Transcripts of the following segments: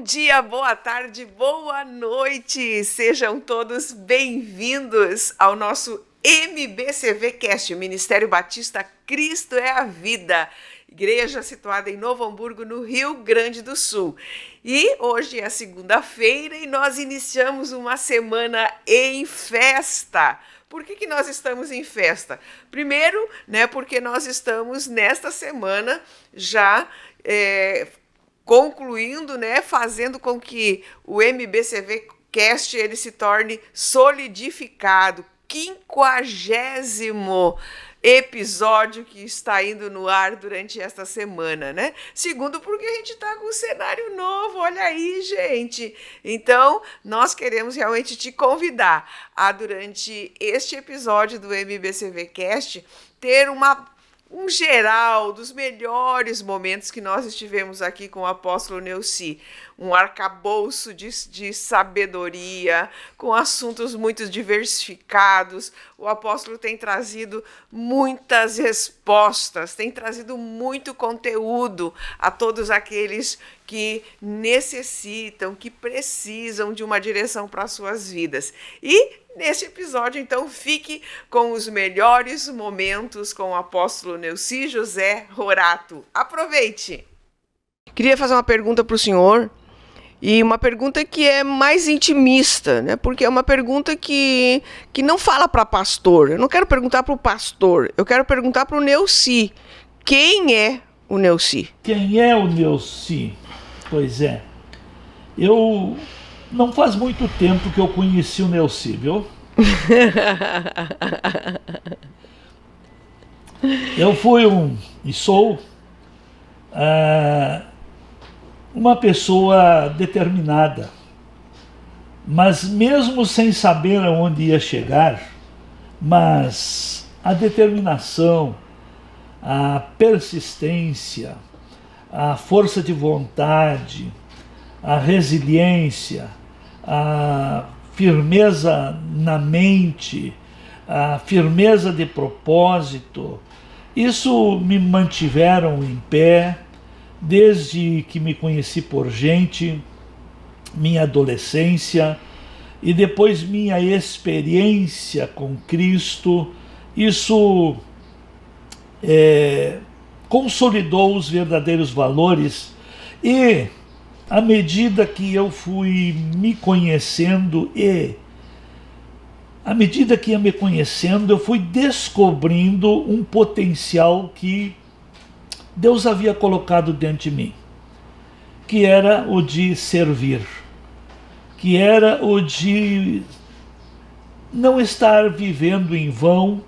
dia, boa tarde, boa noite. Sejam todos bem-vindos ao nosso MBCV Cast, Ministério Batista Cristo é a Vida, igreja situada em Novo Hamburgo, no Rio Grande do Sul. E hoje é segunda-feira e nós iniciamos uma semana em festa. Por que nós estamos em festa? Primeiro, porque nós estamos nesta semana já concluindo, fazendo com que o MBCV Cast ele se torne solidificado, 50º episódio que está indo no ar durante esta semana, Segundo, porque a gente está com um cenário novo, olha aí, gente. Então, nós queremos realmente te convidar a, durante este episódio do MBCV Cast, ter um geral dos melhores momentos que nós estivemos aqui com o apóstolo Neuci, um arcabouço de sabedoria, com assuntos muito diversificados. O apóstolo tem trazido muitas respostas, tem trazido muito conteúdo a todos aqueles que necessitam, que precisam de uma direção para as suas vidas. E neste episódio, então, fique com os melhores momentos com o apóstolo Neuci José Rorato. Aproveite! Queria fazer uma pergunta para o senhor, e uma pergunta que é mais intimista, porque é uma pergunta que não fala para pastor. Eu não quero perguntar para o pastor, eu quero perguntar para o Neuci. Quem é o Neuci? Quem é o Neuci? Pois é, eu não faz muito tempo que eu conheci o Neuci, viu? Eu fui e sou uma pessoa determinada, mas mesmo sem saber aonde ia chegar, mas a determinação, a persistência, a força de vontade, a resiliência, a firmeza na mente, a firmeza de propósito, isso me mantiveram em pé desde que me conheci por gente, minha adolescência e depois minha experiência com Cristo. Isso consolidou os verdadeiros valores e, à medida que eu fui me conhecendo eu fui descobrindo um potencial que Deus havia colocado dentro de mim, que era o de servir, que era o de não estar vivendo em vão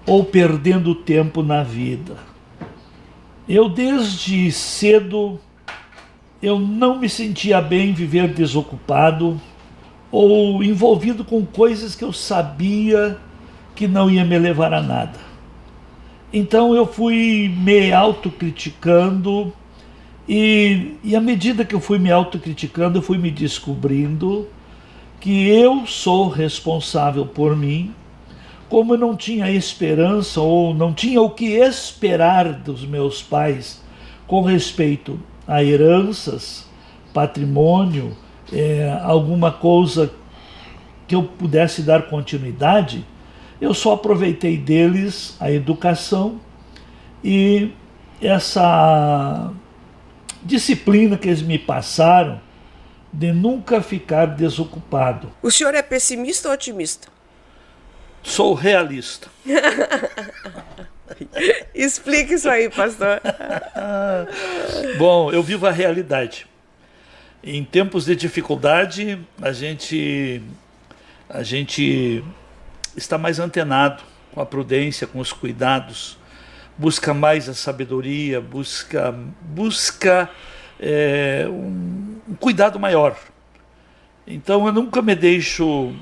ou perdendo tempo na vida. Eu desde cedo eu não me sentia bem viver desocupado ou envolvido com coisas que eu sabia que não ia me levar a nada. Então eu fui me autocriticando e à medida que eu fui me autocriticando, eu fui me descobrindo que eu sou responsável por mim. Como eu não tinha esperança ou não tinha o que esperar dos meus pais com respeito a heranças, patrimônio, alguma coisa que eu pudesse dar continuidade, eu só aproveitei deles a educação e essa disciplina que eles me passaram de nunca ficar desocupado. O senhor é pessimista ou otimista? Sou realista. Explique isso aí, pastor. Bom, eu vivo a realidade. Em tempos de dificuldade, a gente está mais antenado com a prudência, com os cuidados, busca mais a sabedoria, busca um cuidado maior. Então eu nunca me deixo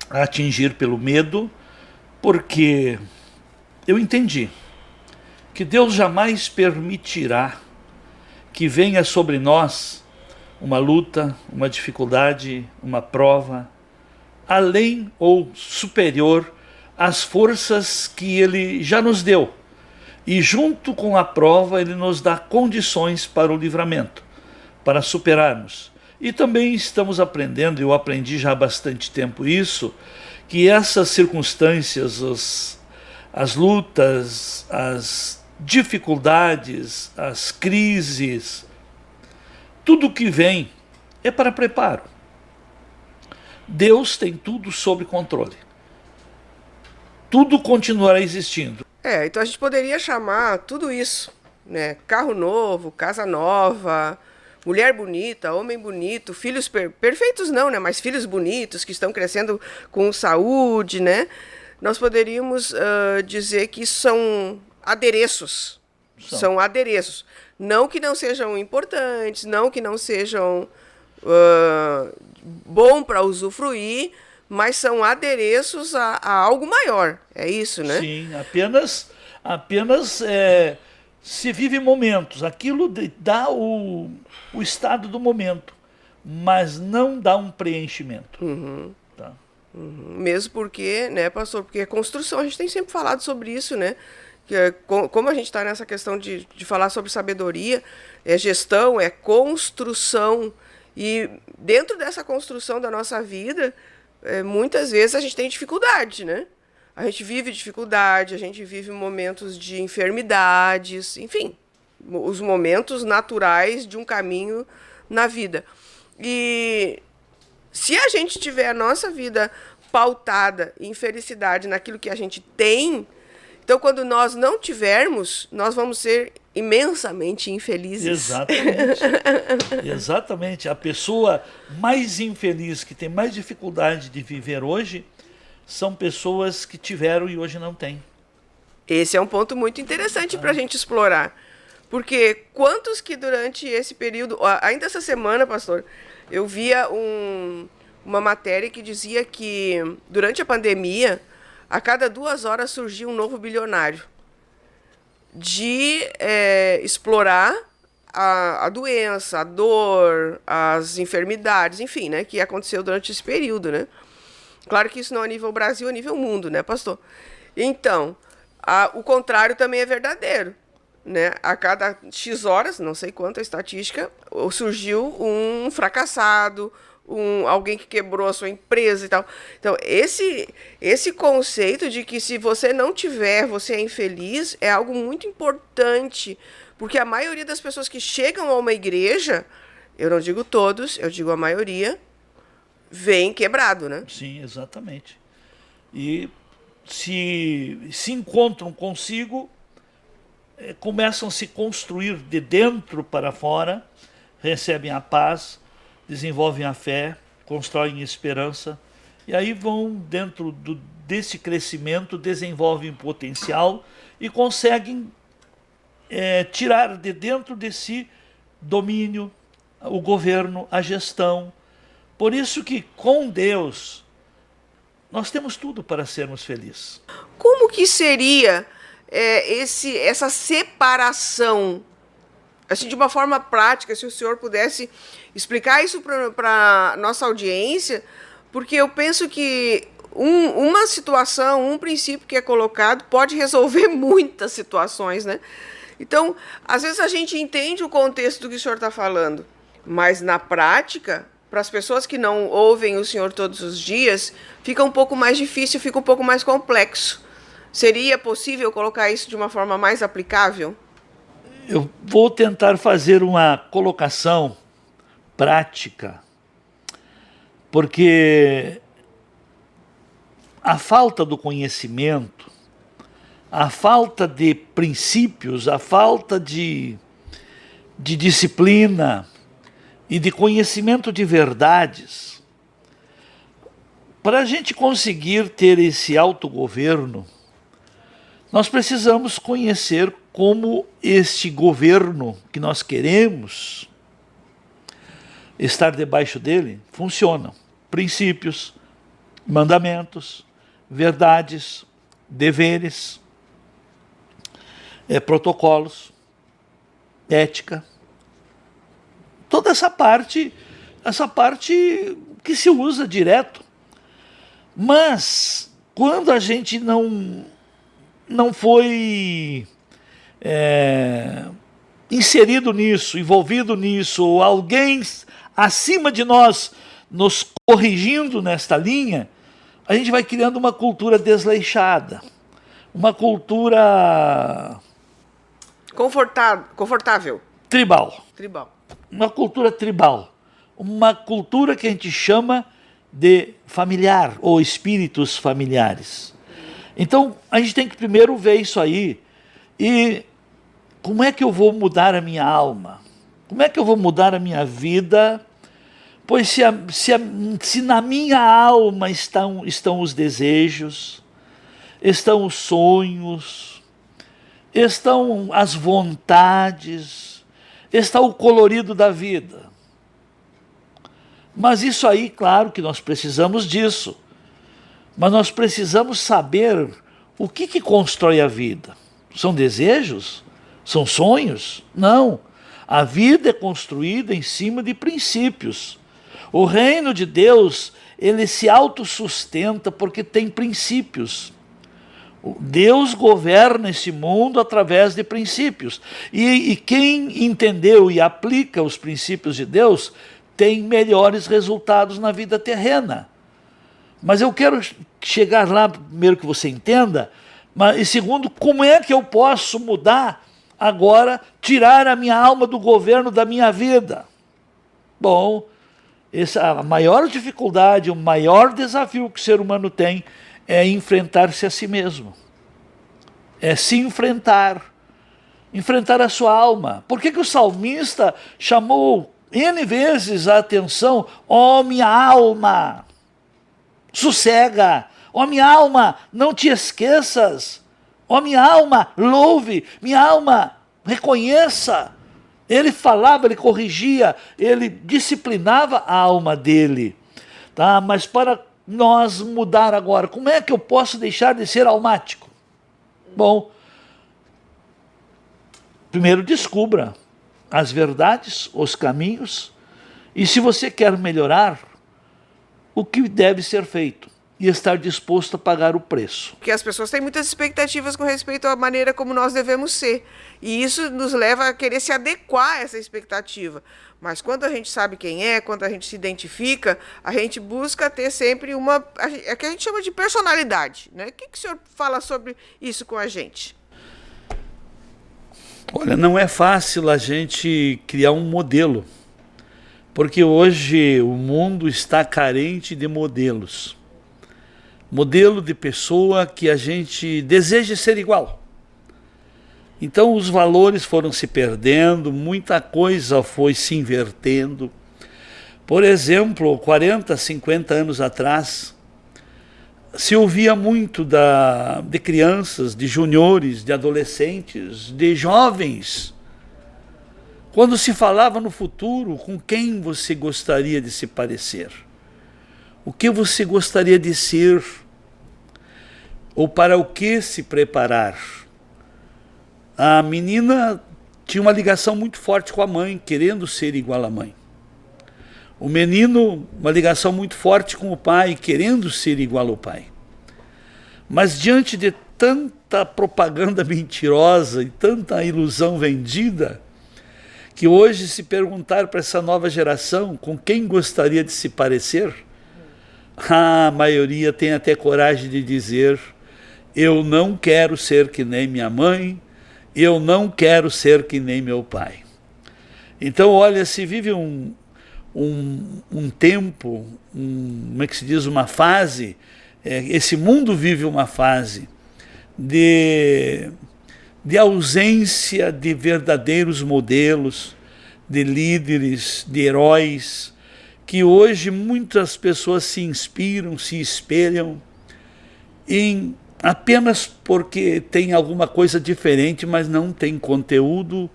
atingir pelo medo, porque eu entendi que Deus jamais permitirá que venha sobre nós uma luta, uma dificuldade, uma prova, além ou superior às forças que Ele já nos deu. E junto com a prova, Ele nos dá condições para o livramento, para superarmos. E também estamos aprendendo, eu aprendi já há bastante tempo isso, que essas circunstâncias, as lutas, as dificuldades, as crises, tudo que vem é para preparo. Deus tem tudo sob controle. Tudo continuará existindo. Então a gente poderia chamar tudo isso, né? Carro novo, casa nova, mulher bonita, homem bonito, filhos perfeitos não, né? Mas filhos bonitos que estão crescendo com saúde, né? Nós poderíamos dizer que isso são adereços. São adereços. Não que não sejam importantes, não que não sejam bom para usufruir, mas são adereços a algo maior. É isso, né? Sim, apenas se vive momentos. Aquilo dá o estado do momento, mas não dá um preenchimento. Uhum. Tá? Uhum. Mesmo porque, né, pastor? Porque a construção, a gente tem sempre falado sobre isso, né? Que como a gente está nessa questão de falar sobre sabedoria, é gestão, é construção. E dentro dessa construção da nossa vida, muitas vezes a gente tem dificuldade, né? A gente vive dificuldade, a gente vive momentos de enfermidades, enfim, os momentos naturais de um caminho na vida. E se a gente tiver a nossa vida pautada em felicidade naquilo que a gente tem, então quando nós não tivermos, nós vamos ser imensamente infelizes. Exatamente. Exatamente. A pessoa mais infeliz, que tem mais dificuldade de viver hoje, são pessoas que tiveram e hoje não têm. Esse é um ponto muito interessante para a gente explorar. Porque quantos que durante esse período... Ainda essa semana, pastor, eu via uma matéria que dizia que durante a pandemia, a cada 2 horas surgia um novo bilionário. De explorar a doença, a dor, as enfermidades, enfim, né, que aconteceu durante esse período, né? Claro que isso não é a nível Brasil, é a nível mundo, né, pastor? Então, o contrário também é verdadeiro, né? A cada X horas, não sei quanto a estatística, surgiu um fracassado, alguém que quebrou a sua empresa e tal. Então, esse conceito de que se você não tiver, você é infeliz, é algo muito importante, porque a maioria das pessoas que chegam a uma igreja, eu não digo todos, eu digo a maioria, vem quebrado, né? Sim, exatamente. E se encontram consigo, começam a se construir de dentro para fora, recebem a paz, desenvolvem a fé, constroem esperança, e aí vão dentro desse crescimento, desenvolvem potencial e conseguem tirar de dentro de si domínio, o governo, a gestão. Por isso que com Deus nós temos tudo para sermos felizes. Como que seria essa separação, assim, de uma forma prática, se o senhor pudesse explicar isso para a nossa audiência, porque eu penso que uma situação, um princípio que é colocado pode resolver muitas situações, né? Então, às vezes a gente entende o contexto do que o senhor está falando, mas na prática, para as pessoas que não ouvem o senhor todos os dias, fica um pouco mais difícil, fica um pouco mais complexo. Seria possível colocar isso de uma forma mais aplicável? Eu vou tentar fazer uma colocação prática, porque a falta do conhecimento, a falta de princípios, a falta de disciplina e de conhecimento de verdades, para a gente conseguir ter esse autogoverno, nós precisamos conhecer como este governo que nós queremos estar debaixo dele funciona. Princípios, mandamentos, verdades, deveres, protocolos, ética. Toda essa parte que se usa direto. Mas quando a gente não foi inserido nisso, envolvido nisso, ou alguém acima de nós nos corrigindo nesta linha, a gente vai criando uma cultura desleixada, uma cultura confortável. tribal. Tribal. Uma cultura tribal. Uma cultura que a gente chama de familiar ou espíritos familiares. Então, a gente tem que primeiro ver isso aí e como é que eu vou mudar a minha alma? Como é que eu vou mudar a minha vida? Pois se na minha alma estão os desejos, estão os sonhos, estão as vontades, está o colorido da vida. Mas isso aí, claro que nós precisamos disso. Mas nós precisamos saber o que constrói a vida. São desejos? São sonhos? Não. A vida é construída em cima de princípios. O reino de Deus, ele se autossustenta porque tem princípios. Deus governa esse mundo através de princípios. E quem entendeu e aplica os princípios de Deus tem melhores resultados na vida terrena. Mas eu quero chegar lá, primeiro que você entenda, e segundo, como é que eu posso mudar agora, tirar a minha alma do governo da minha vida? Bom, a maior dificuldade, o maior desafio que o ser humano tem é enfrentar-se a si mesmo. É se enfrentar a sua alma. Por que o salmista chamou N vezes a atenção? Ó minha alma, sossega. Ó minha alma, não te esqueças. Ó minha alma, louve. Minha alma, reconheça. Ele falava, ele corrigia, ele disciplinava a alma dele. Tá? Mas para nós mudar agora, como é que eu posso deixar de ser almático? Bom, primeiro descubra as verdades, os caminhos, e se você quer melhorar, o que deve ser feito e estar disposto a pagar o preço. Porque as pessoas têm muitas expectativas com respeito à maneira como nós devemos ser, e isso nos leva a querer se adequar a essa expectativa. Mas quando a gente sabe quem é, quando a gente se identifica, a gente busca ter sempre é que a gente chama de personalidade, né? O que o senhor fala sobre isso com a gente? Olha, não é fácil a gente criar um modelo, porque hoje o mundo está carente de modelos. Modelo de pessoa que a gente deseja ser igual. Então os valores foram se perdendo, muita coisa foi se invertendo. Por exemplo, 40, 50 anos atrás, se ouvia muito de crianças, de juniores, de adolescentes, de jovens. Quando se falava no futuro, com quem você gostaria de se parecer? O que você gostaria de ser? Ou para o que se preparar? A menina tinha uma ligação muito forte com a mãe, querendo ser igual à mãe. O menino, uma ligação muito forte com o pai, querendo ser igual ao pai. Mas diante de tanta propaganda mentirosa e tanta ilusão vendida, que hoje se perguntar para essa nova geração com quem gostaria de se parecer, a maioria tem até coragem de dizer: eu não quero ser que nem minha mãe, eu não quero ser que nem meu pai. Então, olha, se vive um tempo, como é que se diz, uma fase, esse mundo vive uma fase de ausência de verdadeiros modelos, de líderes, de heróis, que hoje muitas pessoas se inspiram, se espelham apenas porque tem alguma coisa diferente, mas não tem conteúdo.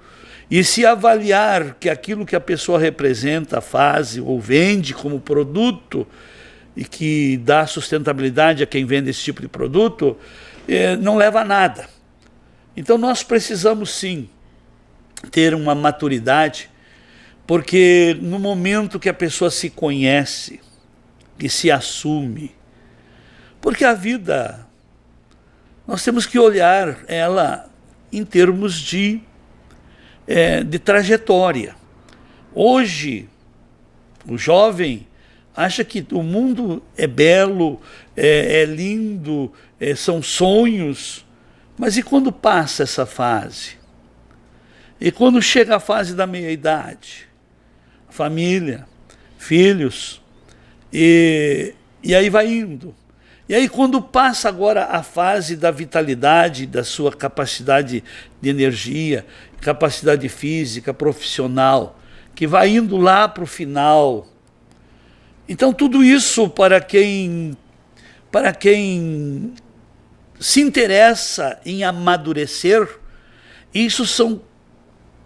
E se avaliar que aquilo que a pessoa representa, faz ou vende como produto e que dá sustentabilidade a quem vende esse tipo de produto, não leva a nada. Então nós precisamos sim ter uma maturidade, porque no momento que a pessoa se conhece e se assume, porque a vida, nós temos que olhar ela em termos de trajetória. Hoje, O jovem acha que o mundo é belo, é lindo, são sonhos. Mas e quando passa essa fase? E quando chega a fase da meia-idade? Família, filhos, e aí vai indo. E aí quando passa agora a fase da vitalidade, da sua capacidade de energia, capacidade física, profissional, que vai indo lá para o final. Então tudo isso para quem se interessa em amadurecer, isso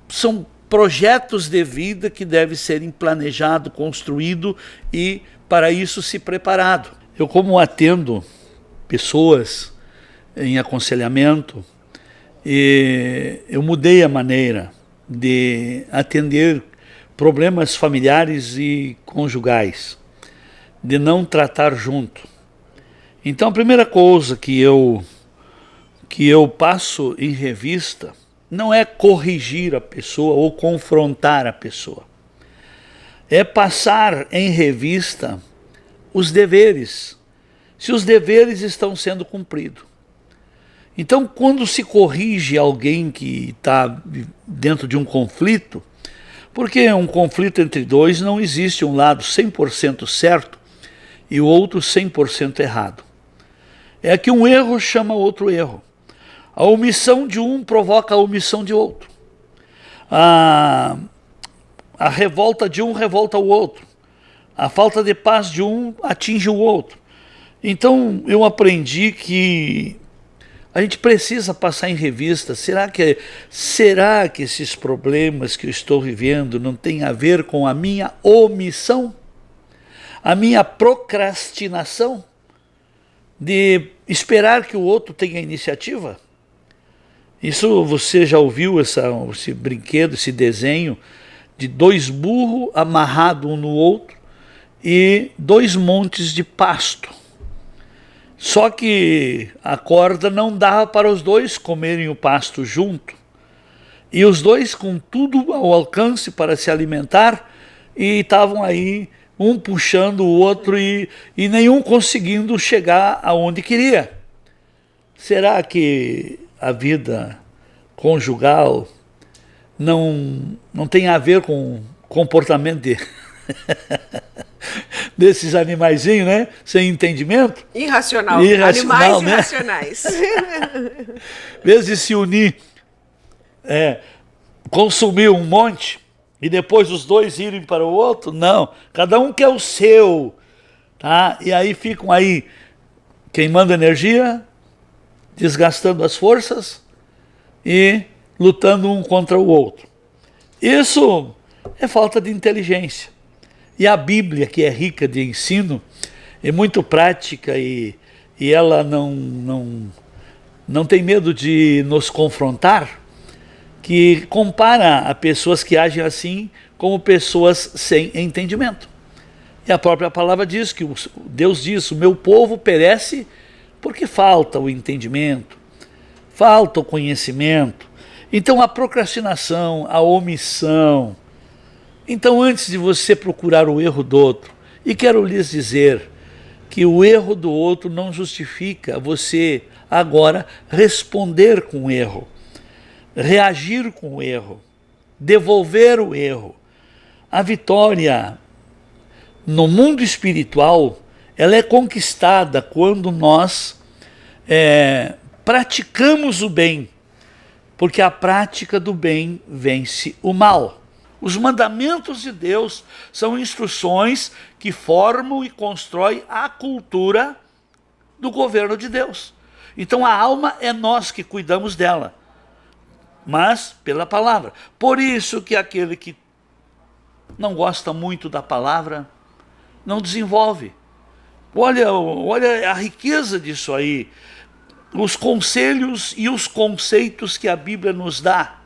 são projetos de vida que devem ser planejado, construído e para isso se preparado. Eu, como atendo pessoas em aconselhamento, eu mudei a maneira de atender problemas familiares e conjugais, de não tratar junto. Então a primeira coisa que eu passo em revista não é corrigir a pessoa ou confrontar a pessoa. É passar em revista os deveres, se os deveres estão sendo cumpridos. Então, quando se corrige alguém que está dentro de um conflito, porque um conflito entre dois não existe um lado 100% certo e o outro 100% errado. É que um erro chama outro erro. A omissão de um provoca a omissão de outro. A revolta de um revolta o outro. A falta de paz de um atinge o outro. Então eu aprendi que a gente precisa passar em revista. Será que esses problemas que eu estou vivendo não têm a ver com a minha omissão? A minha procrastinação de esperar que o outro tenha iniciativa? Isso você já ouviu esse brinquedo, esse desenho de 2 burros amarrados um no outro e 2 montes de pasto. Só que a corda não dava para os 2 comerem o pasto junto. E os 2 com tudo ao alcance para se alimentar e estavam aí um puxando o outro e nenhum conseguindo chegar aonde queria. Será que a vida conjugal não tem a ver com comportamento desses animaizinhos, né? Sem entendimento? Irracional. Animais né? irracionais. Em vez de se unir, consumir um monte e depois os 2 irem para o outro, não. Cada um quer o seu, tá? E aí ficam aí queimando energia, desgastando as forças e lutando um contra o outro. Isso é falta de inteligência. E a Bíblia, que é rica de ensino, é muito prática e ela não tem medo de nos confrontar, que compara a pessoas que agem assim como pessoas sem entendimento. E a própria palavra diz que Deus diz: o meu povo perece porque falta o entendimento, falta o conhecimento. Então a procrastinação, a omissão. Então antes de você procurar o erro do outro, e quero lhes dizer que o erro do outro não justifica você agora responder com o erro, reagir com o erro, devolver o erro. A vitória no mundo espiritual, ela é conquistada quando nós praticamos o bem, porque a prática do bem vence o mal. Os mandamentos de Deus são instruções que formam e constroem a cultura do governo de Deus. Então a alma é nós que cuidamos dela, mas pela palavra. Por isso que aquele que não gosta muito da palavra não desenvolve. Olha a riqueza disso aí, os conselhos e os conceitos que a Bíblia nos dá,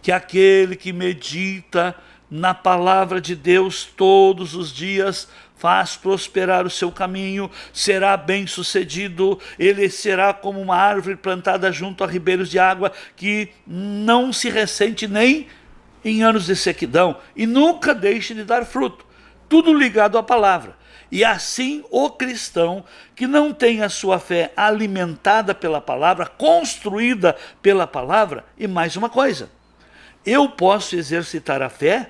que aquele que medita na palavra de Deus todos os dias faz prosperar o seu caminho, será bem-sucedido, ele será como uma árvore plantada junto a ribeiros de água, que não se ressente nem em anos de sequidão, e nunca deixe de dar fruto. tudo ligado à palavra. E assim o cristão que não tem a sua fé alimentada pela palavra, construída pela palavra, e mais uma coisa, eu posso exercitar a fé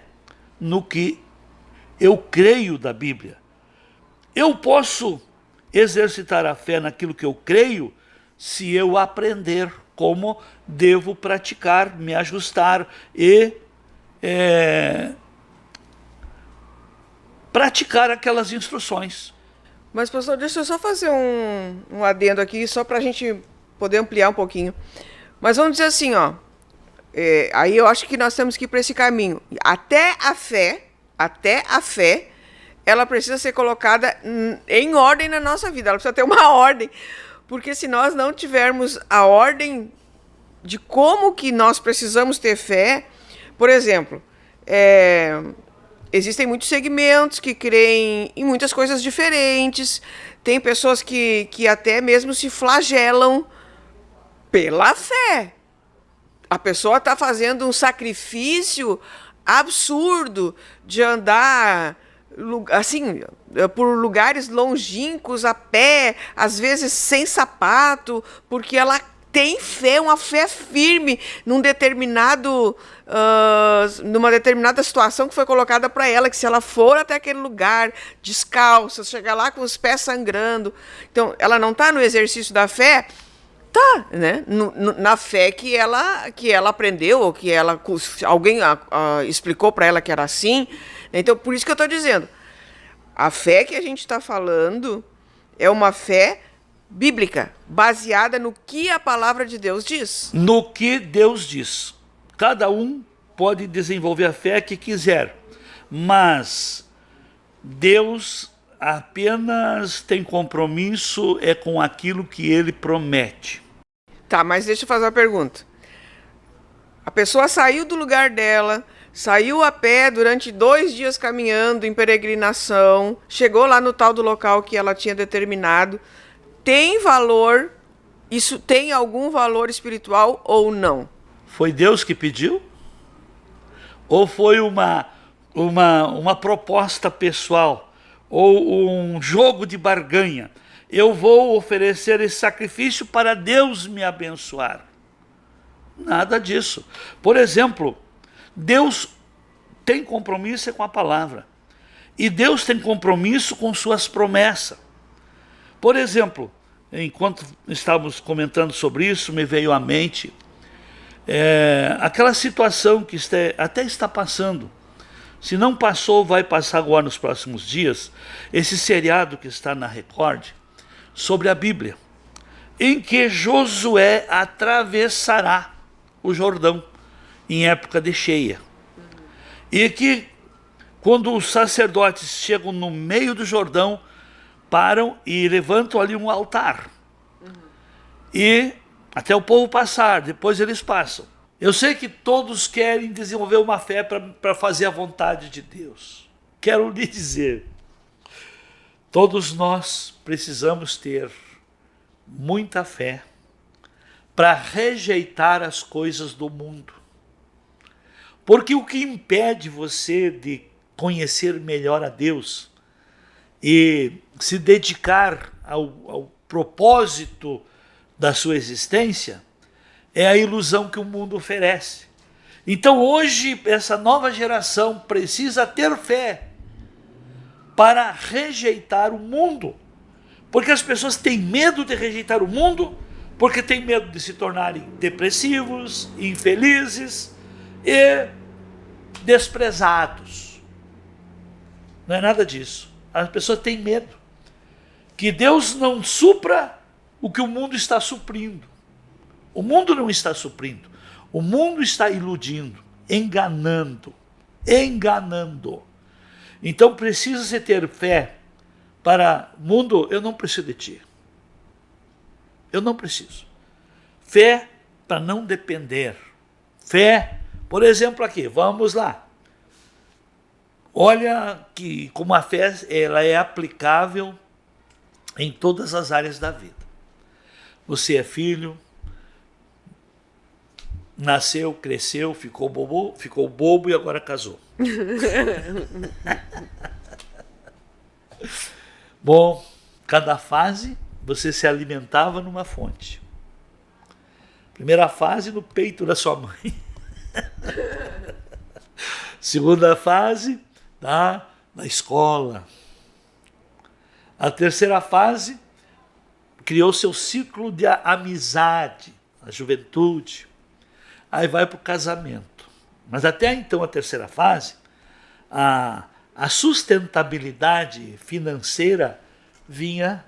no que eu creio da Bíblia. Eu posso exercitar a fé naquilo que eu creio se eu aprender como devo praticar, me ajustar e praticar aquelas instruções. Mas, pastor, deixa eu só fazer um adendo aqui, só para a gente poder ampliar um pouquinho. Mas vamos dizer assim, ó. Aí eu acho que nós temos que ir para esse caminho. Até a fé, ela precisa ser colocada em ordem na nossa vida. Ela precisa ter uma ordem. Porque se nós não tivermos a ordem de como que nós precisamos ter fé, por exemplo, existem muitos segmentos que creem em muitas coisas diferentes. Tem pessoas que até mesmo se flagelam pela fé. A pessoa está fazendo um sacrifício absurdo de andar assim, por lugares longínquos a pé, às vezes sem sapato, porque ela tem fé, uma fé firme numa determinada situação que foi colocada para ela, que se ela for até aquele lugar descalça, chegar lá com os pés sangrando, então ela não está no exercício da fé, tá, né? Na fé que ela aprendeu, ou que alguém explicou para ela que era assim. Então, por isso que eu estou dizendo, a fé que a gente está falando é uma fé bíblica, baseada no que a palavra de Deus diz. No que Deus diz. Cada um pode desenvolver a fé que quiser, mas Deus apenas tem compromisso com aquilo que Ele promete. Tá, mas deixa eu fazer uma pergunta. A pessoa saiu do lugar dela, saiu a pé durante 2 dias caminhando em peregrinação, chegou lá no tal do local que ela tinha determinado. Tem valor? Isso tem algum valor espiritual ou não? Foi Deus que pediu? Ou foi uma proposta pessoal? Ou um jogo de barganha? Eu vou oferecer esse sacrifício para Deus me abençoar. Nada disso. Por exemplo, Deus tem compromisso com a palavra. E Deus tem compromisso com suas promessas. Por exemplo, enquanto estávamos comentando sobre isso, me veio à mente aquela situação que até está passando. Se não passou, vai passar agora nos próximos dias, esse seriado que está na Record, sobre a Bíblia, em que Josué atravessará o Jordão em época de cheia. E que quando os sacerdotes chegam no meio do Jordão, param e levantam ali um altar. E até o povo passar, depois eles passam. Eu sei que todos querem desenvolver uma fé para fazer a vontade de Deus. Quero lhe dizer, todos nós precisamos ter muita fé para rejeitar as coisas do mundo. Porque o que impede você de conhecer melhor a Deus e se dedicar ao propósito da sua existência é a ilusão que o mundo oferece. Então hoje essa nova geração precisa ter fé para rejeitar o mundo. Porque as pessoas têm medo de rejeitar o mundo, porque têm medo de se tornarem depressivos, infelizes e desprezados. Não é nada disso. As pessoas têm medo que Deus não supra o que o mundo está suprindo. O mundo não está suprindo. O mundo está iludindo, enganando. Então precisa-se ter fé para mundo, eu não preciso de ti. Eu não preciso. Fé para não depender. Fé, por exemplo aqui, vamos lá. Olha que como a fé ela é aplicável em todas as áreas da vida. Você é filho, nasceu, cresceu, ficou bobo e agora casou. Bom, cada fase você se alimentava numa fonte. Primeira fase no peito da sua mãe. Segunda fase, tá, na escola. A terceira fase criou seu ciclo de amizade, a juventude. Aí vai para o casamento. Mas até então, a terceira fase, a sustentabilidade financeira vinha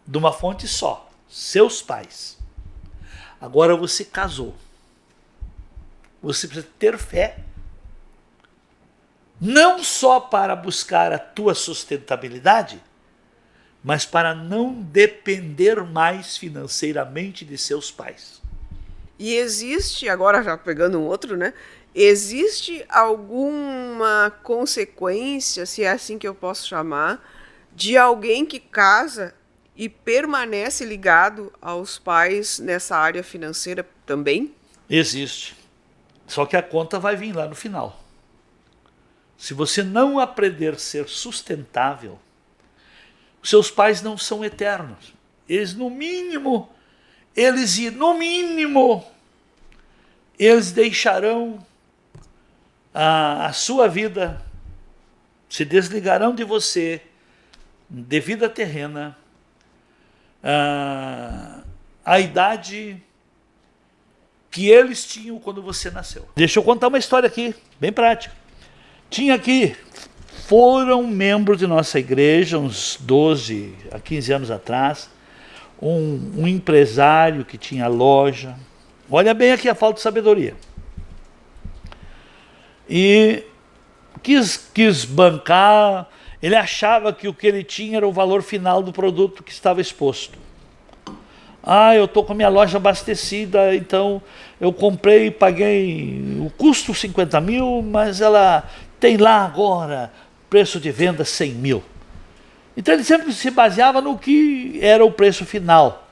de uma fonte só, seus pais. Agora você casou. Você precisa ter fé. Não só para buscar a tua sustentabilidade, mas para não depender mais financeiramente de seus pais. E existe, agora já pegando um outro, né? Existe alguma consequência, se é assim que eu posso chamar, de alguém que casa e permanece ligado aos pais nessa área financeira também? Existe. Só que a conta vai vir lá no final. Se você não aprender a ser sustentável, seus pais não são eternos. Eles, no mínimo, eles deixarão a sua vida, se desligarão de você, de vida terrena, a idade que eles tinham quando você nasceu. Deixa eu contar uma história aqui, bem prática. Tinha aqui, foram membros de nossa igreja, uns 12 a 15 anos atrás, um empresário que tinha loja. Olha bem aqui a falta de sabedoria. E quis bancar, ele achava que o que ele tinha era o valor final do produto que estava exposto. Eu estou com a minha loja abastecida, então eu comprei e paguei o custo 50 mil, mas ela tem lá agora preço de venda 100 mil. Então ele sempre se baseava no que era o preço final.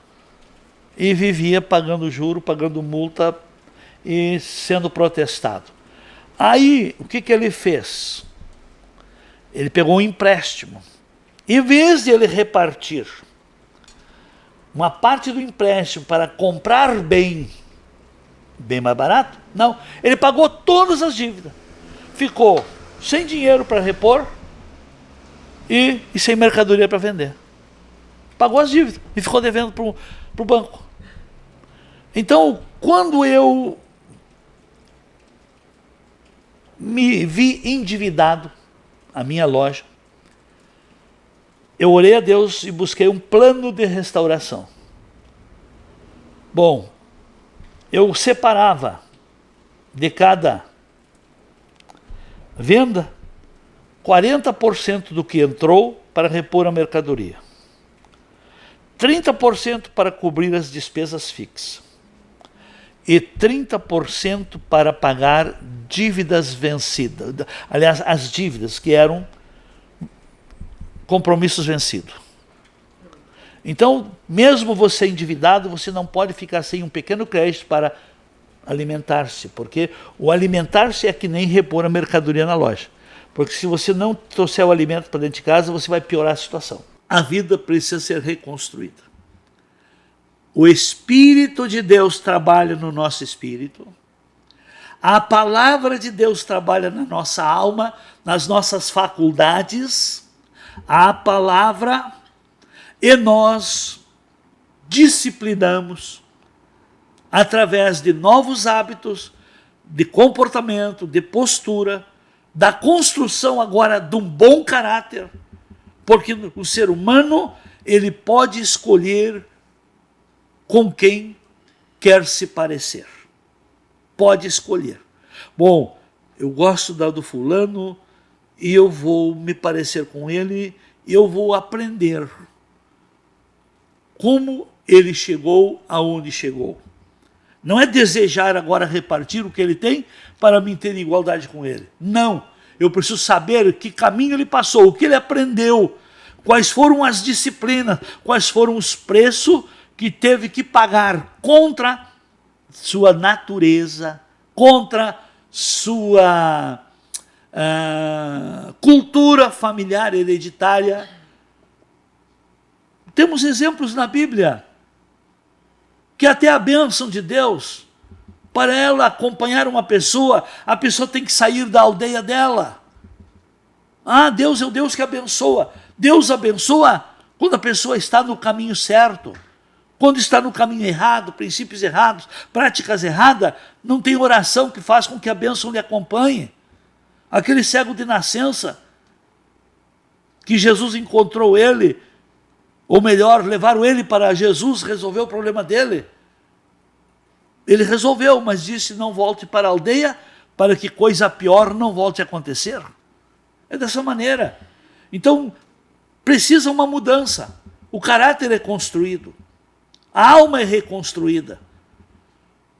E vivia pagando juro, pagando multa e sendo protestado. Aí, o que ele fez? Ele pegou um empréstimo. Em vez de ele repartir uma parte do empréstimo para comprar bem mais barato, não. Ele pagou todas as dívidas. Ficou sem dinheiro para repor e sem mercadoria para vender. Pagou as dívidas e ficou devendo para o banco. Então, quando eu me vi endividado, a minha loja, eu orei a Deus e busquei um plano de restauração. Bom, eu separava de cada venda 40% do que entrou para repor a mercadoria, 30% para cobrir as despesas fixas e 30% para pagar dívidas vencidas. Aliás, as dívidas que eram compromissos vencidos. Então, mesmo você endividado, você não pode ficar sem um pequeno crédito para alimentar-se, porque o alimentar-se é que nem repor a mercadoria na loja. Porque se você não trouxer o alimento para dentro de casa, você vai piorar a situação. A vida precisa ser reconstruída. O Espírito de Deus trabalha no nosso espírito. A palavra de Deus trabalha na nossa alma, nas nossas faculdades. A palavra, e nós disciplinamos através de novos hábitos, de comportamento, de postura, da construção agora de um bom caráter, porque o ser humano, ele pode escolher com quem quer se parecer. Pode escolher. Bom, eu gosto do fulano e eu vou me parecer com ele e eu vou aprender como ele chegou aonde chegou. Não é desejar agora repartir o que ele tem para me ter igualdade com ele. Não. Eu preciso saber que caminho ele passou, o que ele aprendeu, quais foram as disciplinas, quais foram os preços que teve que pagar contra sua natureza, contra sua cultura familiar hereditária. Temos exemplos na Bíblia que até a bênção de Deus, para ela acompanhar uma pessoa, a pessoa tem que sair da aldeia dela. Deus é o Deus que abençoa. Deus abençoa quando a pessoa está no caminho certo. Quando está no caminho errado, princípios errados, práticas erradas, não tem oração que faça com que a bênção lhe acompanhe. Aquele cego de nascença, que Jesus encontrou ele, ou melhor, levaram ele para Jesus resolver o problema dele. Ele resolveu, mas disse: não volte para a aldeia, para que coisa pior não volte a acontecer. É dessa maneira. Então, precisa uma mudança. O caráter é construído. A alma é reconstruída.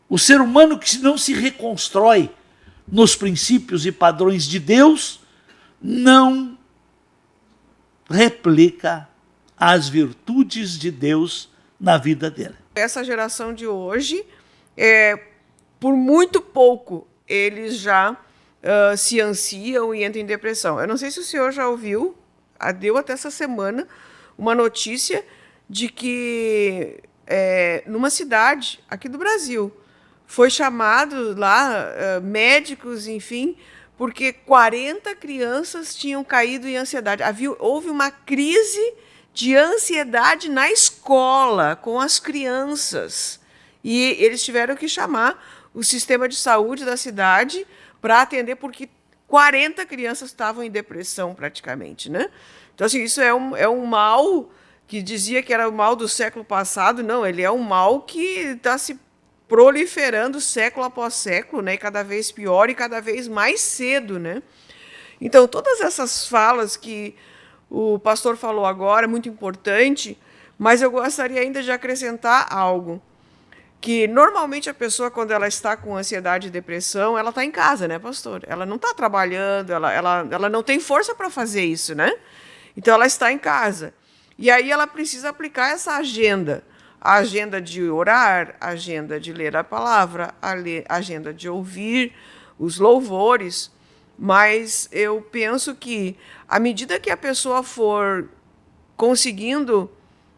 O ser humano que não se reconstrói nos princípios e padrões de Deus, não replica as virtudes de Deus na vida dele. Essa geração de hoje, por muito pouco, eles já se ansiam e entram em depressão. Eu não sei se o senhor já ouviu, deu até essa semana, uma notícia de que numa cidade aqui do Brasil foi chamado lá médicos, enfim, porque 40 crianças tinham caído em ansiedade. Houve uma crise de ansiedade na escola com as crianças. E eles tiveram que chamar o sistema de saúde da cidade para atender, porque 40 crianças estavam em depressão praticamente, né? Então, assim, isso é um mal que dizia que era o mal do século passado. Não, ele é um mal que está se proliferando século após século, né? E cada vez pior e cada vez mais cedo, né? Então, todas essas falas que o pastor falou agora é muito importante, mas eu gostaria ainda de acrescentar algo. Que normalmente a pessoa, quando ela está com ansiedade e depressão, ela está em casa, né, pastor? Ela não está trabalhando, ela não tem força para fazer isso, né? Então, ela está em casa. E aí ela precisa aplicar essa agenda. A agenda de orar, a agenda de ler a palavra, a agenda de ouvir os louvores. Mas eu penso que, à medida que a pessoa for conseguindo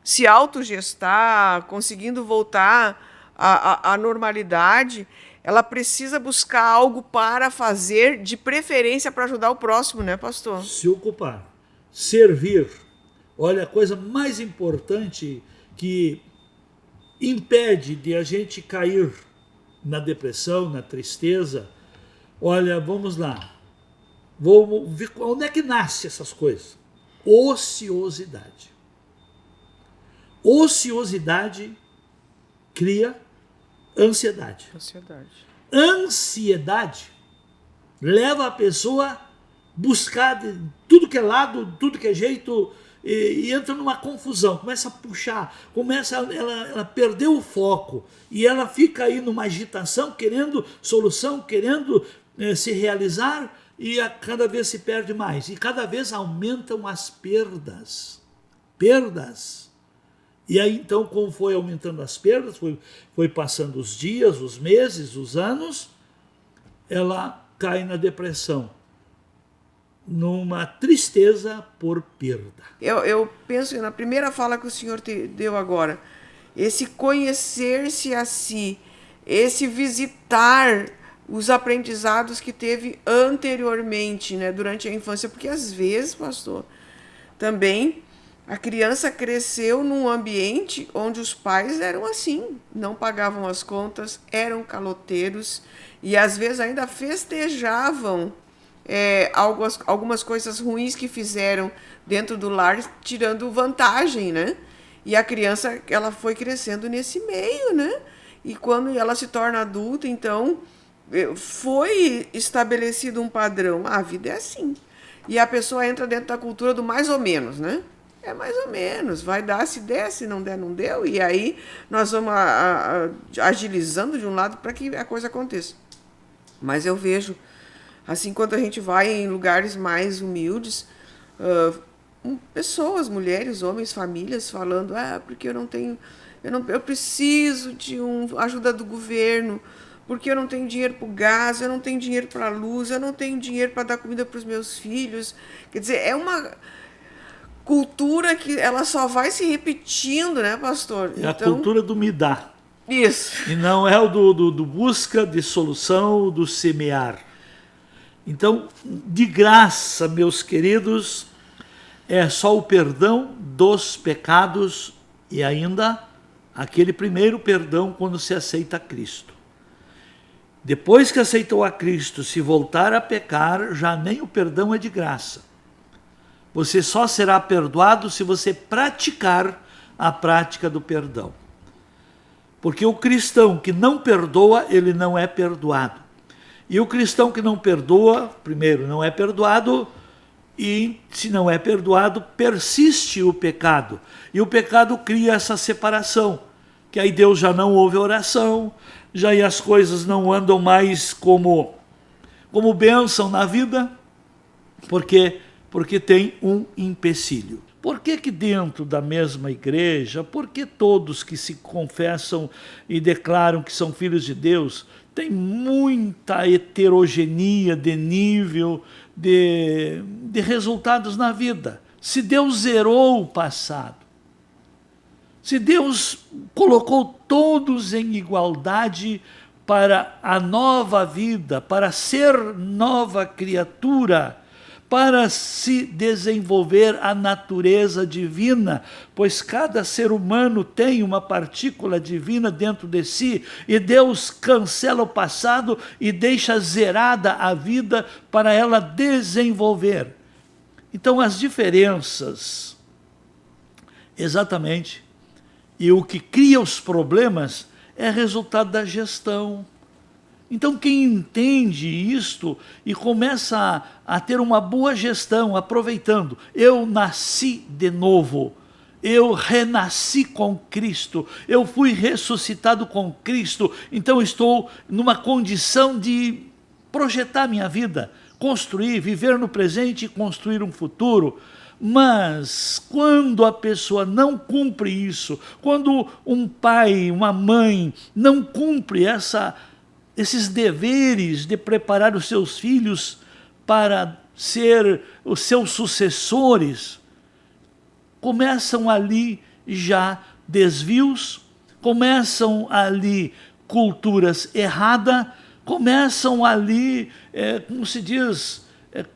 se autogestar, conseguindo voltar à normalidade, ela precisa buscar algo para fazer, de preferência para ajudar o próximo, né, pastor? Se ocupar, servir. Olha, a coisa mais importante que impede de a gente cair na depressão, na tristeza. Olha, vamos lá. Vamos ver onde é que nasce essas coisas. Ociosidade. Ociosidade cria ansiedade. Ansiedade leva a pessoa a buscar de tudo que é lado, tudo que é jeito, e entra numa confusão, começa a puxar, ela perdeu o foco, e ela fica aí numa agitação, querendo solução, querendo se realizar, e cada vez se perde mais, e cada vez aumentam as perdas. E aí, então, como foi aumentando as perdas, foi passando os dias, os meses, os anos, ela cai na depressão, numa tristeza por perda. Eu penso na primeira fala que o senhor deu agora, esse conhecer-se a si, esse visitar os aprendizados que teve anteriormente, né, durante a infância, porque às vezes, pastor, também a criança cresceu num ambiente onde os pais eram assim, não pagavam as contas, eram caloteiros e às vezes ainda festejavam algumas coisas ruins que fizeram dentro do lar, tirando vantagem, né? E a criança, ela foi crescendo nesse meio, né? E quando ela se torna adulta, então, foi estabelecido um padrão. A vida é assim. E a pessoa entra dentro da cultura do mais ou menos, né? É mais ou menos, vai dar, se der, se não der, não deu. E aí nós vamos agilizando de um lado para que a coisa aconteça. Mas eu vejo, assim, quando a gente vai em lugares mais humildes, pessoas, mulheres, homens, famílias, falando, porque eu não tenho, eu preciso de ajuda do governo, porque eu não tenho dinheiro para o gás, eu não tenho dinheiro para a luz, eu não tenho dinheiro para dar comida para os meus filhos. Quer dizer, é uma cultura que ela só vai se repetindo, né, pastor? É a cultura do me dá. Isso. E não é o do busca de solução, do semear. Então, de graça, meus queridos, é só o perdão dos pecados e ainda aquele primeiro perdão quando se aceita Cristo. Depois que aceitou a Cristo, se voltar a pecar, já nem o perdão é de graça. Você só será perdoado se você praticar a prática do perdão. Porque o cristão que não perdoa, ele não é perdoado. E o cristão que não perdoa, primeiro, não é perdoado, e se não é perdoado, persiste o pecado. E o pecado cria essa separação, que aí Deus já não ouve oração, já aí as coisas não andam mais como bênção na vida, porque tem um empecilho. Por que dentro da mesma igreja, por que todos que se confessam e declaram que são filhos de Deus, tem muita heterogeneia de nível, de resultados na vida? Se Deus zerou o passado, se Deus colocou todos em igualdade para a nova vida, para ser nova criatura, para se desenvolver a natureza divina, pois cada ser humano tem uma partícula divina dentro de si, e Deus cancela o passado e deixa zerada a vida para ela desenvolver. Então as diferenças, exatamente, e o que cria os problemas é resultado da gestão. Então quem entende isto e começa a ter uma boa gestão, aproveitando, eu nasci de novo, eu renasci com Cristo, eu fui ressuscitado com Cristo, então estou numa condição de projetar minha vida, construir, viver no presente e construir um futuro. Mas quando a pessoa não cumpre isso, quando um pai, uma mãe não cumpre esses deveres de preparar os seus filhos para ser os seus sucessores, começam ali já desvios, começam ali culturas erradas, começam ali, como se diz,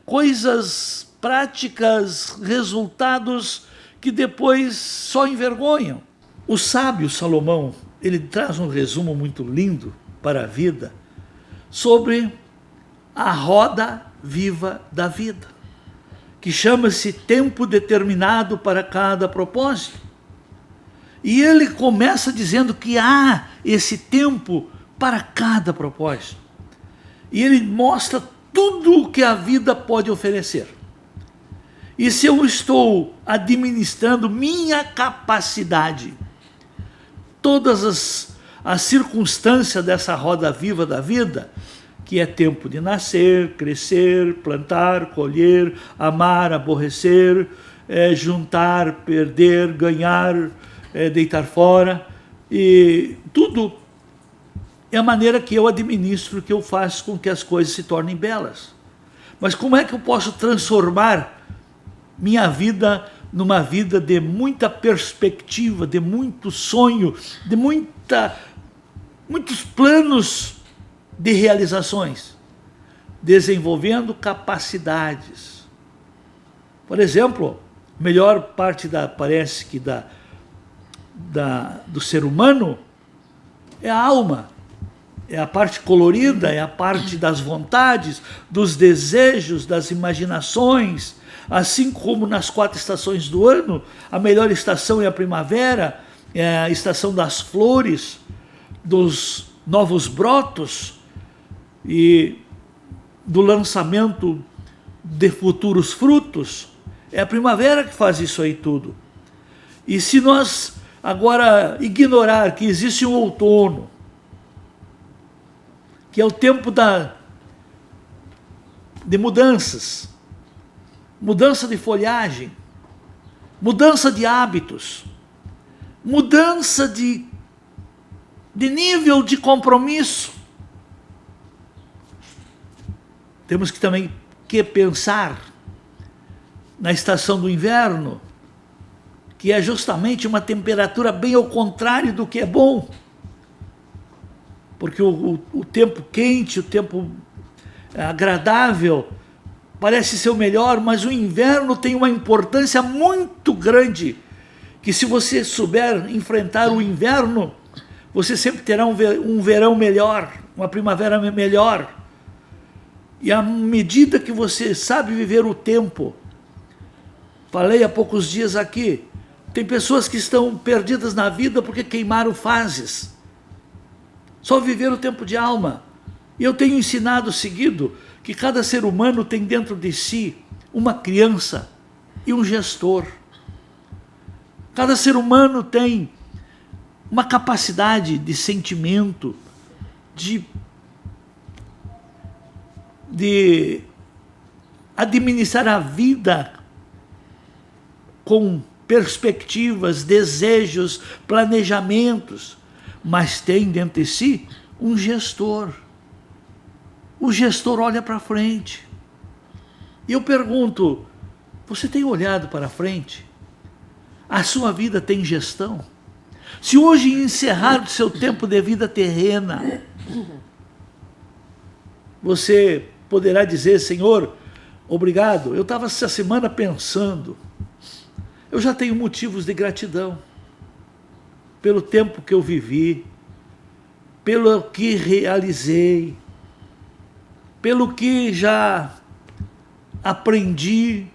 coisas práticas, resultados que depois só envergonham. O sábio Salomão, ele traz um resumo muito lindo para a vida sobre a roda viva da vida, que chama-se tempo determinado para cada propósito. E ele começa dizendo que há esse tempo para cada propósito. E ele mostra tudo o que a vida pode oferecer. E se eu estou administrando minha capacidade, todas as circunstâncias dessa roda viva da vida, que é tempo de nascer, crescer, plantar, colher, amar, aborrecer, juntar, perder, ganhar, deitar fora, e tudo é a maneira que eu administro, que eu faço com que as coisas se tornem belas. Mas como é que eu posso transformar minha vida numa vida de muita perspectiva, de muito sonho, de muitos planos de realizações, desenvolvendo capacidades? Por exemplo, a melhor parte parece que do ser humano é a alma, é a parte colorida, é a parte das vontades, dos desejos, das imaginações. Assim como nas 4 estações do ano, a melhor estação é a primavera, é a estação das flores, dos novos brotos e do lançamento de futuros frutos. É a primavera que faz isso aí tudo. E se nós agora ignorar que existe um outono, que é o tempo de mudanças, mudança de folhagem, mudança de hábitos, mudança de nível de compromisso, temos que também que pensar na estação do inverno, que é justamente uma temperatura bem ao contrário do que é bom. Porque o tempo quente, o tempo agradável, parece ser o melhor, mas o inverno tem uma importância muito grande, que se você souber enfrentar o inverno, você sempre terá um verão melhor, uma primavera melhor. E à medida que você sabe viver o tempo, falei há poucos dias aqui, tem pessoas que estão perdidas na vida porque queimaram fases. Só viver o tempo de alma. E eu tenho ensinado seguido que cada ser humano tem dentro de si uma criança e um gestor. Cada ser humano tem uma capacidade de sentimento, de administrar a vida com perspectivas, desejos, planejamentos, mas tem dentro de si um gestor. O gestor olha para frente. E eu pergunto, você tem olhado para frente? A sua vida tem gestão? Se hoje encerrar o seu tempo de vida terrena, você poderá dizer, Senhor, obrigado, eu estava essa semana pensando, eu já tenho motivos de gratidão pelo tempo que eu vivi, pelo que realizei, pelo que já aprendi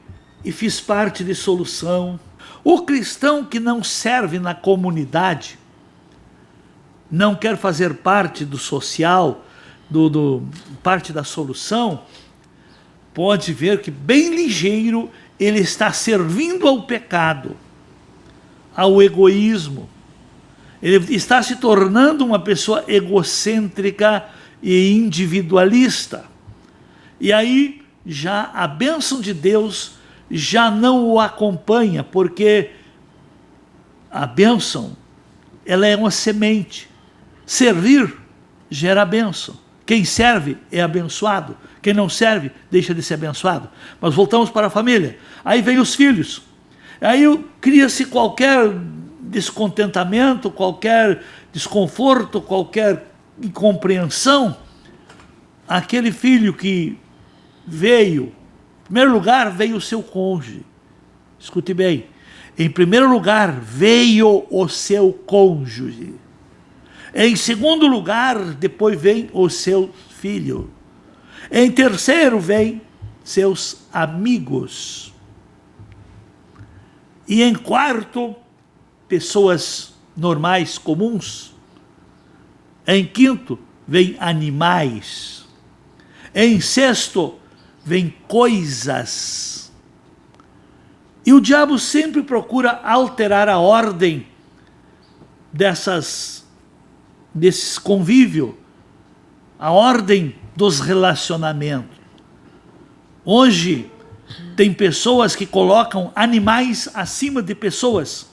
e fiz parte de solução. O cristão que não serve na comunidade, não quer fazer parte do social, parte da solução, pode ver que bem ligeiro ele está servindo ao pecado, ao egoísmo. Ele está se tornando uma pessoa egocêntrica e individualista. E aí já a bênção de Deus já não o acompanha, porque a bênção, ela é uma semente. Servir gera bênção. Quem serve é abençoado. Quem não serve deixa de ser abençoado. Mas voltamos para a família. Aí vem os filhos. Aí cria-se qualquer descontentamento, qualquer desconforto, qualquer incompreensão. Aquele filho que veio, em primeiro lugar veio o seu cônjuge. Escute bem. Em primeiro lugar veio o seu cônjuge. Em segundo lugar, depois vem o seu filho. Em terceiro vem seus amigos. E em quarto, pessoas normais, comuns. Em quinto, vem animais. Em sexto, vem coisas. E o diabo sempre procura alterar a ordem desses convívios, a ordem dos relacionamentos. Hoje, tem pessoas que colocam animais acima de pessoas.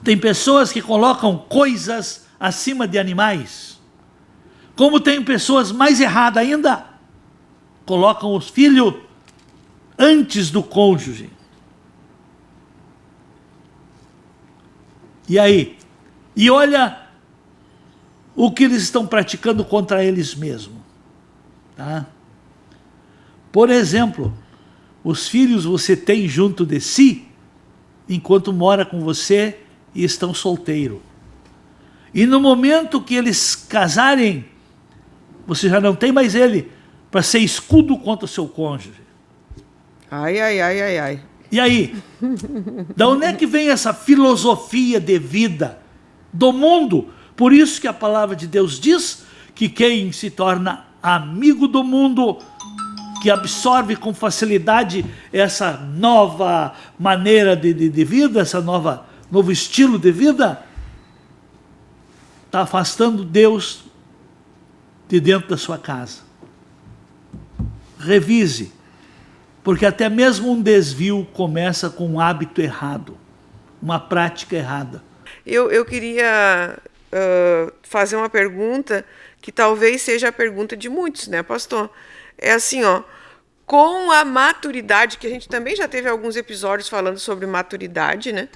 Tem pessoas que colocam coisas acima de animais. Como tem pessoas mais erradas ainda, colocam os filhos antes do cônjuge. E aí? E olha o que eles estão praticando contra eles mesmos. Tá? Por exemplo, os filhos você tem junto de si, enquanto mora com você e estão solteiros. E no momento que eles casarem, você já não tem mais ele para ser escudo contra o seu cônjuge. Ai, ai, ai, ai, ai. E aí? Da onde é que vem essa filosofia de vida do mundo? Por isso que a palavra de Deus diz que quem se torna amigo do mundo, que absorve com facilidade essa nova maneira de vida, essa novo estilo de vida, está afastando Deus de dentro da sua casa. Revise, porque até mesmo um desvio começa com um hábito errado, uma prática errada. Eu queria fazer uma pergunta que talvez seja a pergunta de muitos, né, pastor? É assim, ó, com a maturidade, que a gente também já teve alguns episódios falando sobre maturidade, né?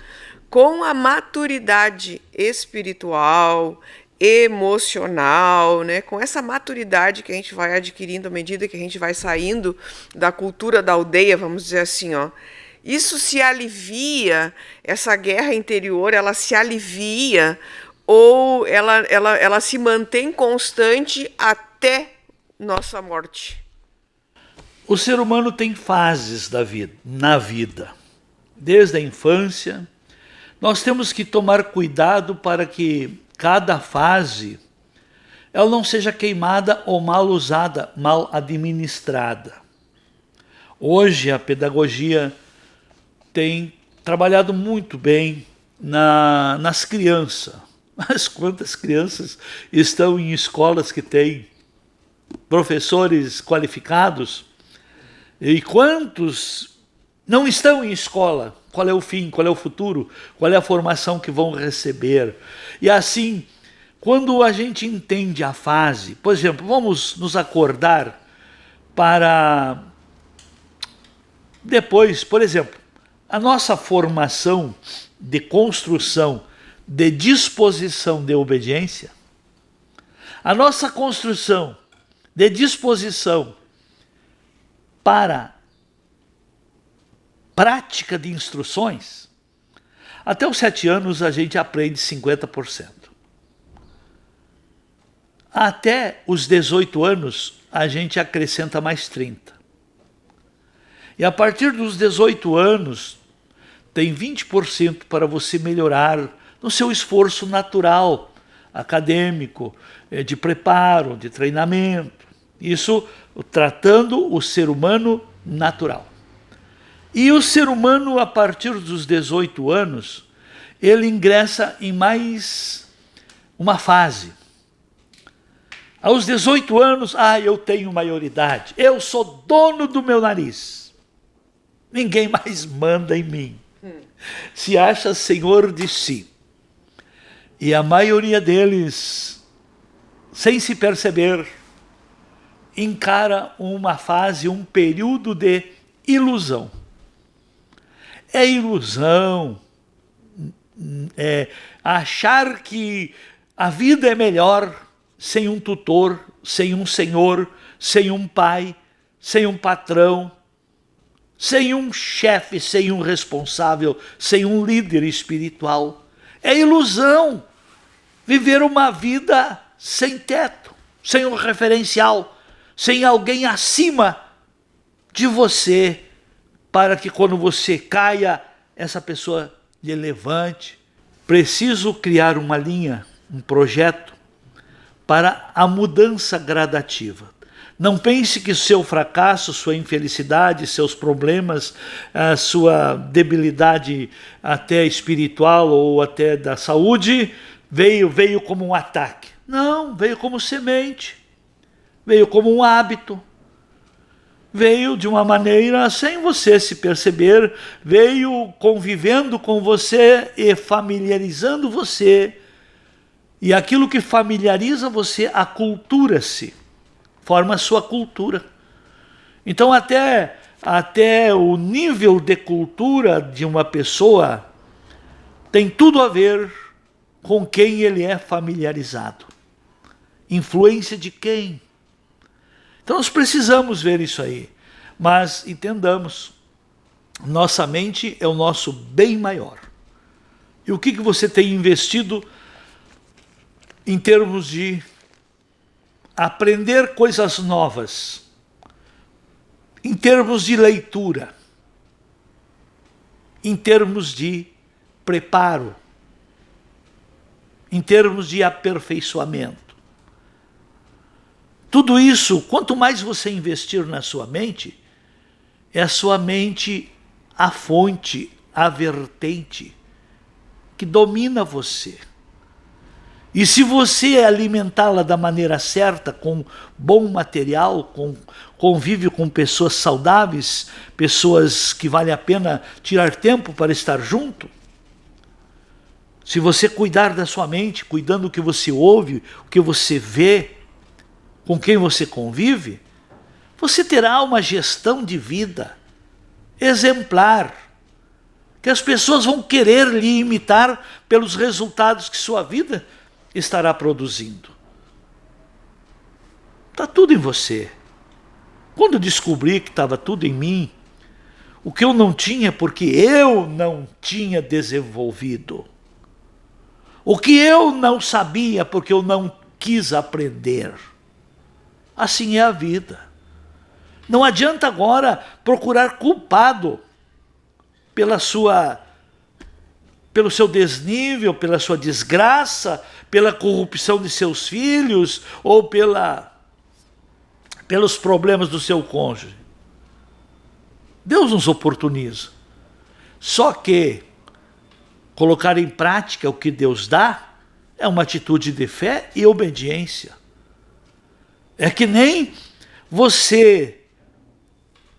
Com a maturidade espiritual, emocional, né? Com essa maturidade que a gente vai adquirindo à medida que a gente vai saindo da cultura da aldeia, vamos dizer assim, ó. Isso se alivia, essa guerra interior, ela se alivia ou ela se mantém constante até nossa morte? O ser humano tem fases na vida. Desde a infância, nós temos que tomar cuidado para que cada fase ela não seja queimada ou mal usada, mal administrada. Hoje a pedagogia tem trabalhado muito bem nas crianças. Mas quantas crianças estão em escolas que têm professores qualificados? E quantos não estão em escola? Qual é o fim? Qual é o futuro? Qual é a formação que vão receber? E assim, quando a gente entende a fase, por exemplo, vamos nos acordar para depois, por exemplo, a nossa formação de construção, de disposição de obediência, a nossa construção de disposição para prática de instruções, até os 7 anos a gente aprende 50%. Até os 18 anos a gente acrescenta mais 30%. E a partir dos 18 anos tem 20% para você melhorar no seu esforço natural, acadêmico, de preparo, de treinamento. Isso tratando o ser humano natural. E o ser humano, a partir dos 18 anos, ele ingressa em mais uma fase. Aos 18 anos, eu tenho maioridade, eu sou dono do meu nariz. Ninguém mais manda em mim. Se acha senhor de si. E a maioria deles, sem se perceber, encara uma fase, um período de ilusão. É ilusão, achar que a vida é melhor sem um tutor, sem um senhor, sem um pai, sem um patrão, sem um chefe, sem um responsável, sem um líder espiritual. É ilusão viver uma vida sem teto, sem um referencial, sem alguém acima de você, para que quando você caia, essa pessoa lhe levante. Preciso criar uma linha, um projeto para a mudança gradativa. Não pense que seu fracasso, sua infelicidade, seus problemas, a sua debilidade até espiritual ou até da saúde veio como um ataque. Não, veio como semente, veio como um hábito, veio de uma maneira sem você se perceber, veio convivendo com você e familiarizando você. E aquilo que familiariza você, acultura-se, forma a sua cultura. Então até o nível de cultura de uma pessoa tem tudo a ver com quem ele é familiarizado. Influência de quem? Então nós precisamos ver isso aí. Mas entendamos, nossa mente é o nosso bem maior. E o que você tem investido em termos de aprender coisas novas, em termos de leitura, em termos de preparo, em termos de aperfeiçoamento. Tudo isso, quanto mais você investir na sua mente, é a sua mente a fonte, a vertente que domina você. E se você alimentá-la da maneira certa, com bom material, com convívio com pessoas saudáveis, pessoas que vale a pena tirar tempo para estar junto, Se você cuidar da sua mente, cuidando do que você ouve, o que você vê, com quem você convive, você terá uma gestão de vida exemplar, que as pessoas vão querer lhe imitar pelos resultados que sua vida estará produzindo. Está tudo em você. Quando eu descobri que estava tudo em mim, o que eu não tinha porque eu não tinha desenvolvido. O que eu não sabia porque eu não quis aprender. Assim é a vida. Não adianta agora procurar culpado pelo seu desnível, pela sua desgraça, pela corrupção de seus filhos ou pelos problemas do seu cônjuge. Deus nos oportuniza. Só que colocar em prática o que Deus dá é uma atitude de fé e obediência. É que nem você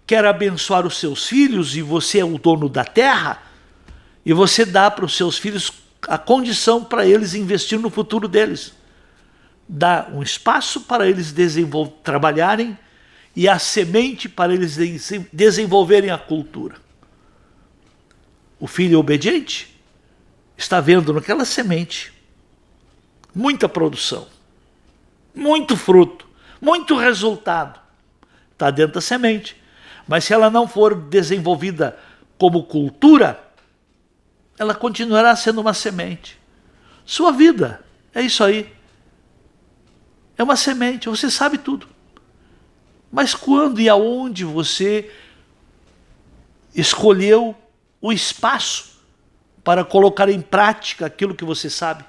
quer abençoar os seus filhos e você é o dono da terra e você dá para os seus filhos a condição para eles investir no futuro deles. Dá um espaço para eles trabalharem e a semente para eles desenvolverem a cultura. O filho obediente está vendo naquela semente muita produção, muito fruto, muito resultado. Está dentro da semente. Mas se ela não for desenvolvida como cultura, ela continuará sendo uma semente. Sua vida é isso aí. É uma semente, você sabe tudo. Mas quando e aonde você escolheu o espaço para colocar em prática aquilo que você sabe?